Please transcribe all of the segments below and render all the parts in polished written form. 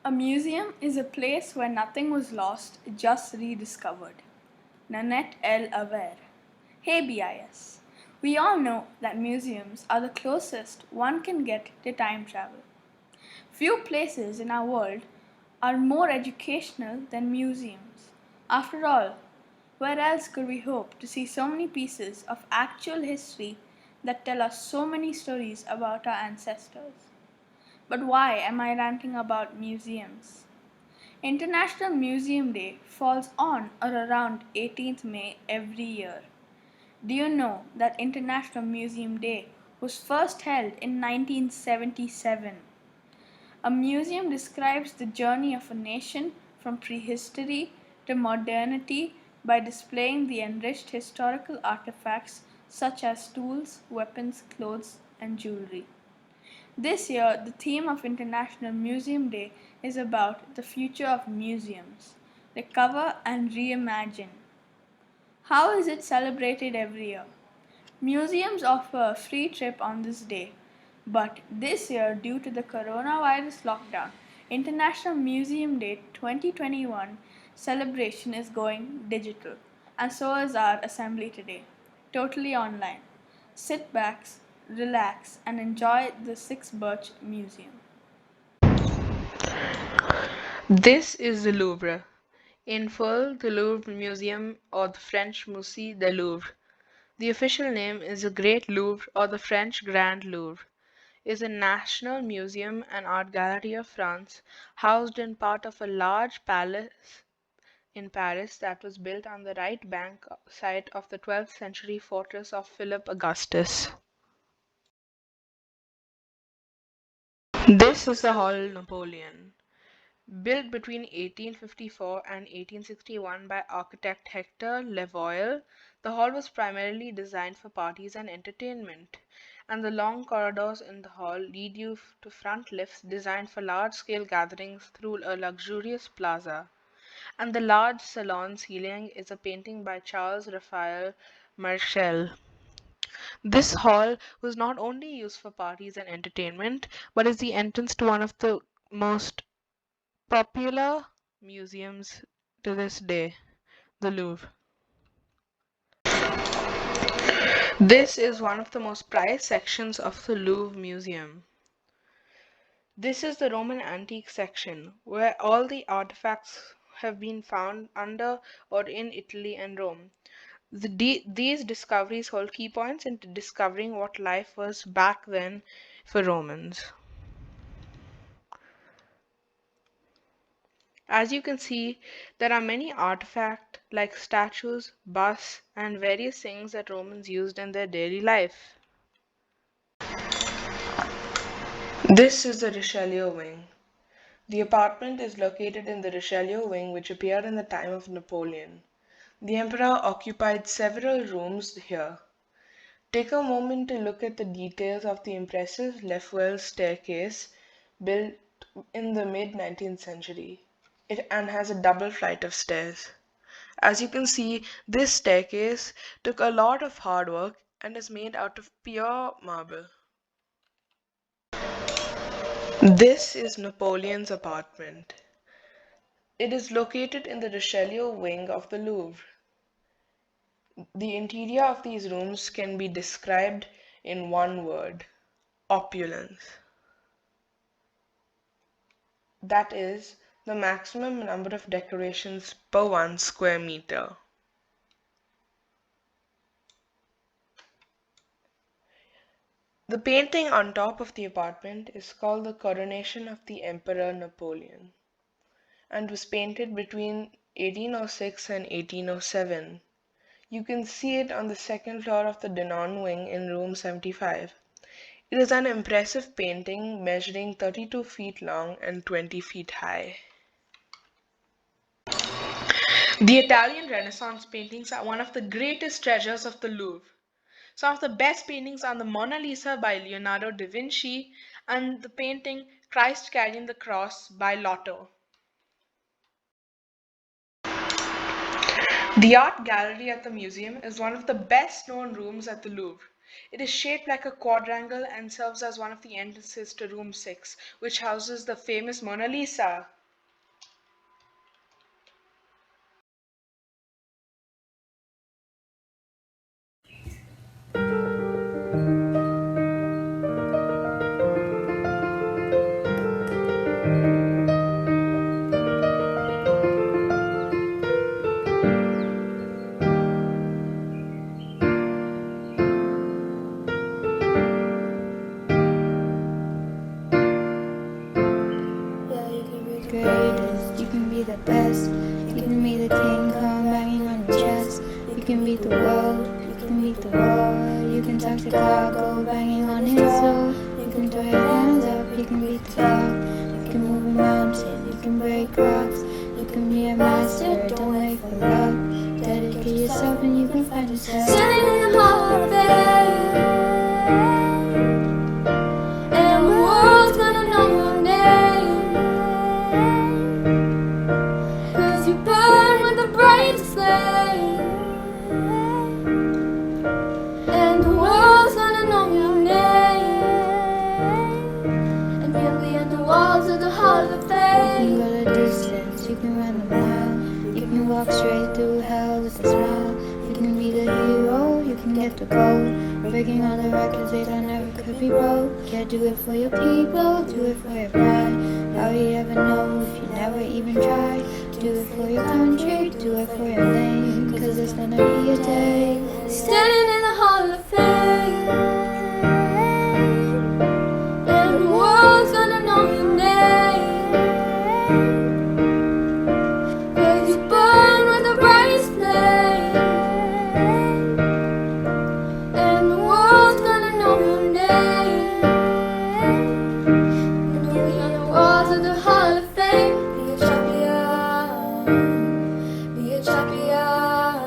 A museum is a place where nothing was lost, just rediscovered. Nanette L. Aware. Hey BIS. We all know that museums are the closest one can get to time travel. Few places in our world are more educational than museums. After all, where else could we hope to see so many pieces of actual history that tell us so many stories about our ancestors? But why am I ranting about museums? International Museum Day falls on or around 18th May every year. Do you know that International Museum Day was first held in 1977? A museum describes the journey of a nation from prehistory to modernity by displaying the enriched historical artifacts such as tools, weapons, clothes, and jewelry. This year, the theme of International Museum Day is about the future of museums, recover and reimagine. How is it celebrated every year? Museums offer a free trip on this day, but this year, due to the coronavirus lockdown, International Museum Day 2021 celebration is going digital, and so is our assembly today, totally online. Sit back, relax, and enjoy the 6 Birch Museum. This is the Louvre. In full, the Louvre Museum or the French Musée du Louvre. The official name is the Great Louvre or the French Grand Louvre. Is a national museum and art gallery of France, housed in part of a large palace in Paris that was built on the right bank site of the 12th century fortress of Philip Augustus. This is the Hall Napoleon. Built between 1854 and 1861 by architect Hector Lavoie, the hall was primarily designed for parties and entertainment, and the long corridors in the hall lead you to front lifts designed for large-scale gatherings through a luxurious plaza. And the large salon ceiling is a painting by Charles Raphael Marchal. This hall was not only used for parties and entertainment, but is the entrance to one of the most popular museums to this day, the Louvre. This is one of the most prized sections of the Louvre Museum. This is the Roman antique section, where all the artifacts have been found under or in Italy and Rome. These discoveries hold key points into discovering what life was back then for Romans. As you can see, there are many artifacts like statues, busts, and various things that Romans used in their daily life. This is the Richelieu wing. The apartment is located in the Richelieu wing, which appeared in the time of Napoleon. The emperor occupied several rooms here. Take a moment to look at the details of the impressive left-wheel staircase built in the mid-19th century. It and has a double flight of stairs. As you can see, this staircase took a lot of hard work and is made out of pure marble. This is Napoleon's apartment. It is located in the Richelieu wing of the Louvre. The interior of these rooms can be described in one word: opulence. That is the maximum number of decorations per 1 square meter. The painting on top of the apartment is called the Coronation of the Emperor Napoleon and was painted between 1806 and 1807. You can see it on the second floor of the Denon wing in room 75. It is an impressive painting measuring 32 feet long and 20 feet high. The Italian Renaissance paintings are one of the greatest treasures of the Louvre. Some of the best paintings are the Mona Lisa by Leonardo da Vinci and the painting Christ Carrying the Cross by Lotto. The art gallery at the museum is one of the best known rooms at the Louvre. It is shaped like a quadrangle and serves as one of the entrances to room 6, which houses the famous Mona Lisa. be the king come banging on your chest. You can beat the world, you can beat the war. You can talk Chicago banging on his door. You can throw your hands up, you can beat the clock. You can move a mountain, you can break rocks. You can be a master, don't wait for luck. Dedicate yourself and you can find yourself standing in the Hall of Fame. And the world's gonna know your name, 'cause you burn with the brightest flame. And the world's gonna know your name, and you'll be on the walls of the Hall of Fame. You can go the distance, you can run a mile. You can walk straight through hell with a smile. You can be the hero, you can get the gold. Breaking all the records they thought never could be broke. Yeah, do it for your people, do it for your pride. How you ever know if you never even try? Do it for your country, do it for your name, 'cause there's gonna be a day standing in the Hall of Fame. And the world's gonna know your name, 'cause you burn with the brightest flame. And the world's gonna know your name, and you'll be on the walls of the Hall of Fame. Be a champion, be a champion,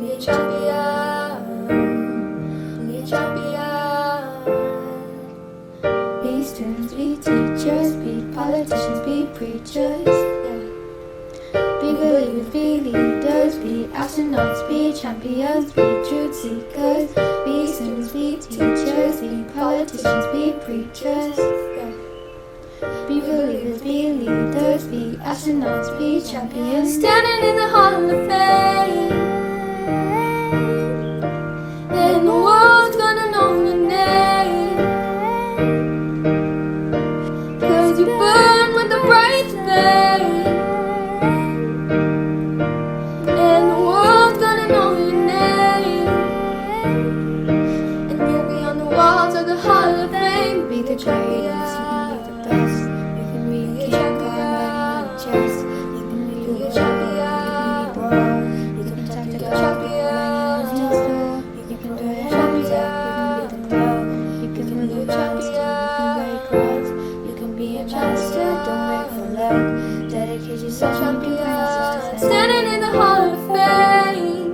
be a champion, be a champion. Be students, be teachers, be politicians, be preachers. Be believers, be leaders, be astronauts, be champions, be truth seekers. Be students, be teachers, be politicians, be preachers. Be believers, be leaders, be astronauts, be champions. Standing in the Hall of Fame, and the world's gonna know your name, 'cause you burn with the bright flame. And the world's gonna know your name, and you'll be on the walls of the Hall of Fame. Be the greatest, you can be the best. You can be a king, God banging on your chest. You can be the champion, you can be broad. You can talk to God banging on his door. You can do your hands up, you can beat the clock. You can move a mountain, you can break rocks. You can be a master, don't wait for luck. Dedicate yourself, you can find yourself standing in the Hall of Fame.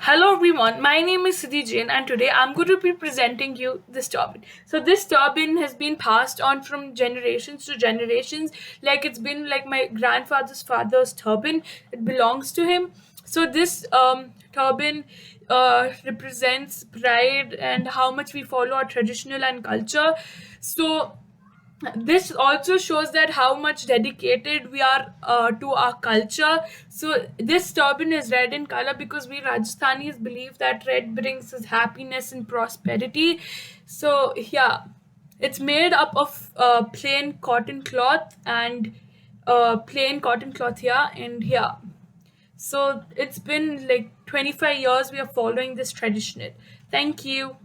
Hello everyone, my name is Siddhi Jain and today I'm going to be presenting you this turban. So this turban has been passed on from generations to generations, like it's been like my grandfather's father's turban. It belongs to him. So this turban represents pride and how much we follow our traditional and culture. So this also shows that how much dedicated we are to our culture. So this turban is red in color because we Rajasthanis believe that red brings us happiness and prosperity. So yeah, it's made up of plain cotton cloth and plain cotton cloth here and here. So it's been like 25 years we are following this tradition. Thank you.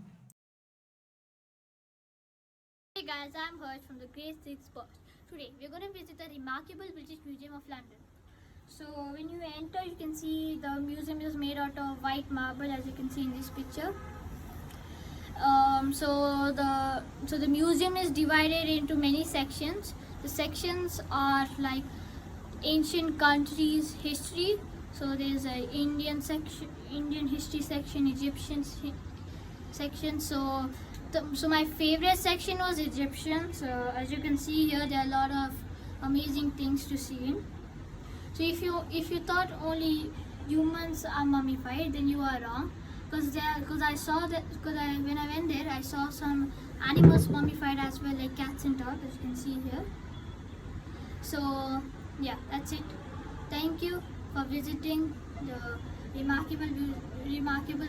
Hey guys, I'm Birch from the Grade 6 Birch. Today we're going to visit the remarkable British Museum of London. So when you enter, you can see the museum is made out of white marble, as you can see in this picture. So the museum is divided into many sections. The sections are like ancient countries history. So there's a Indian section, Indian history section, Egyptian section. So my favorite section was Egyptian. So as you can see here, there are a lot of amazing things to see in. So if you thought only humans are mummified, then you are wrong. Because I saw that when I went there, I saw some animals mummified as well, like cats and dogs, as you can see here. So yeah, that's it. Thank you for visiting the remarkable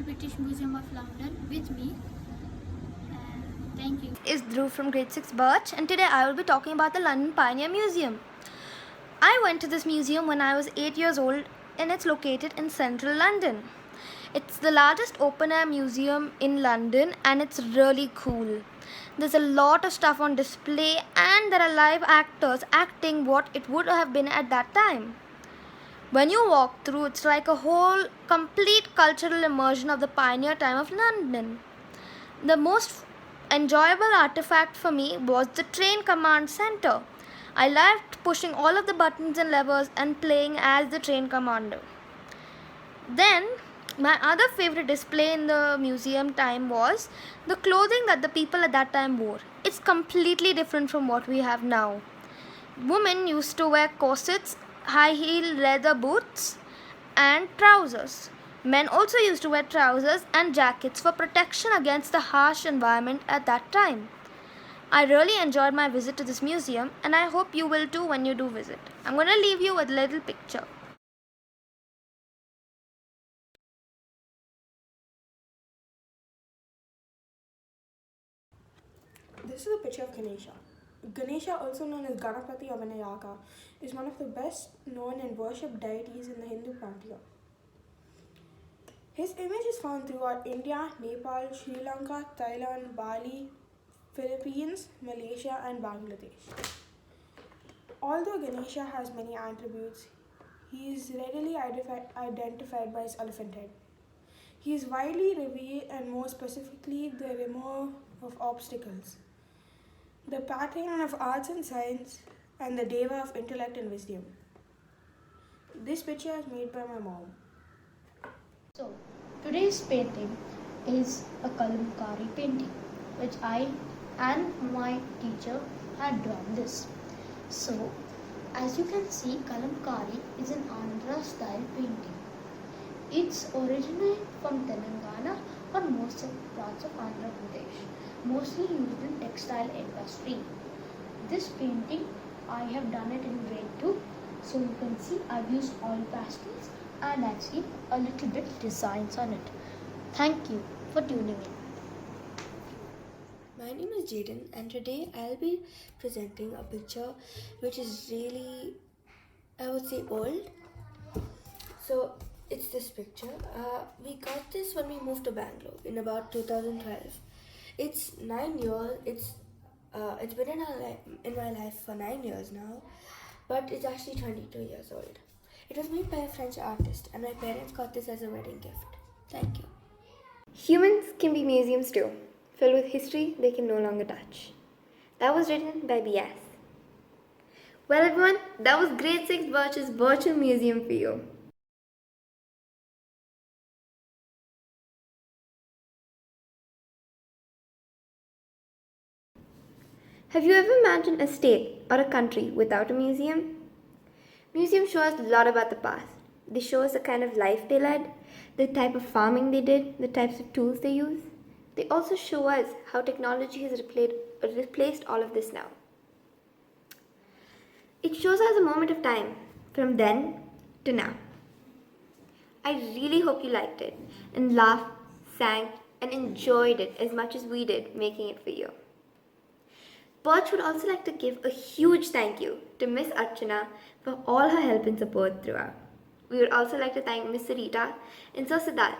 British Museum of London with me. And thank you. Is Dhruv from Grade 6 Birch, and today I will be talking about the London Pioneer Museum. I went to this museum when I was 8 years old and it's located in central London. It's the largest open air museum in London and it's really cool. There's a lot of stuff on display and there are live actors acting what it would have been at that time. When you walk through, it's like a whole complete cultural immersion of the pioneer time of London. The most enjoyable artifact for me was the train command center. I loved pushing all of the buttons and levers and playing as the train commander. Then, my other favorite display in the museum time was the clothing that the people at that time wore. It's completely different from what we have now. Women used to wear corsets, high heel leather boots, and trousers. Men also used to wear trousers and jackets for protection against the harsh environment at that time. I really enjoyed my visit to this museum and I hope you will too when you do visit. I'm going to leave you with a little picture. This is a picture of Ganesha. Ganesha, also known as Ganapati or Vinayaka, is one of the best known and worshipped deities in the Hindu pantheon. His image is found throughout India, Nepal, Sri Lanka, Thailand, Bali, Philippines, Malaysia, and Bangladesh. Although Ganesha has many attributes, he is readily identified by his elephant head. He is widely revered and more specifically the remover of obstacles, the patron of arts and science, and the deva of intellect and wisdom. This picture is made by my mom. So, today's painting is a kalamkari painting, which I and my teacher had drawn this. So, as you can see, kalamkari is an Andhra style painting. It's originated from Telangana or most parts of Andhra Pradesh, mostly used in textile industry. This painting, I have done it in grade 2. So you can see I've used oil pastels and actually a little bit designs on it. Thank you for tuning in. My name is Jaden and today I'll be presenting a picture which is really, I would say, old. So it's this picture. We got this when we moved to Bangalore in about 2012. It's 9 years. It's been in my life for 9 years now, but it's actually 22 years old. It was made by a French artist, and my parents got this as a wedding gift. Thank you. Humans can be museums too, filled with history they can no longer touch. That was written by B.S. Well, everyone, that was Grade 6 Birch's virtual museum for you. Have you ever imagined a state or a country without a museum? Museums show us a lot about the past. They show us the kind of life they led, the type of farming they did, the types of tools they use. They also show us how technology has replaced all of this now. It shows us a moment of time, from then to now. I really hope you liked it and laughed, sang, and enjoyed it as much as we did making it for you. Birch would also like to give a huge thank you to Miss Archana for all her help and support throughout. We would also like to thank Miss Sarita and Sir Siddharth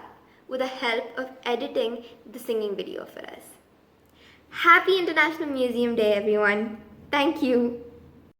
with the help of editing the singing video for us. Happy International Museum Day, everyone! Thank you!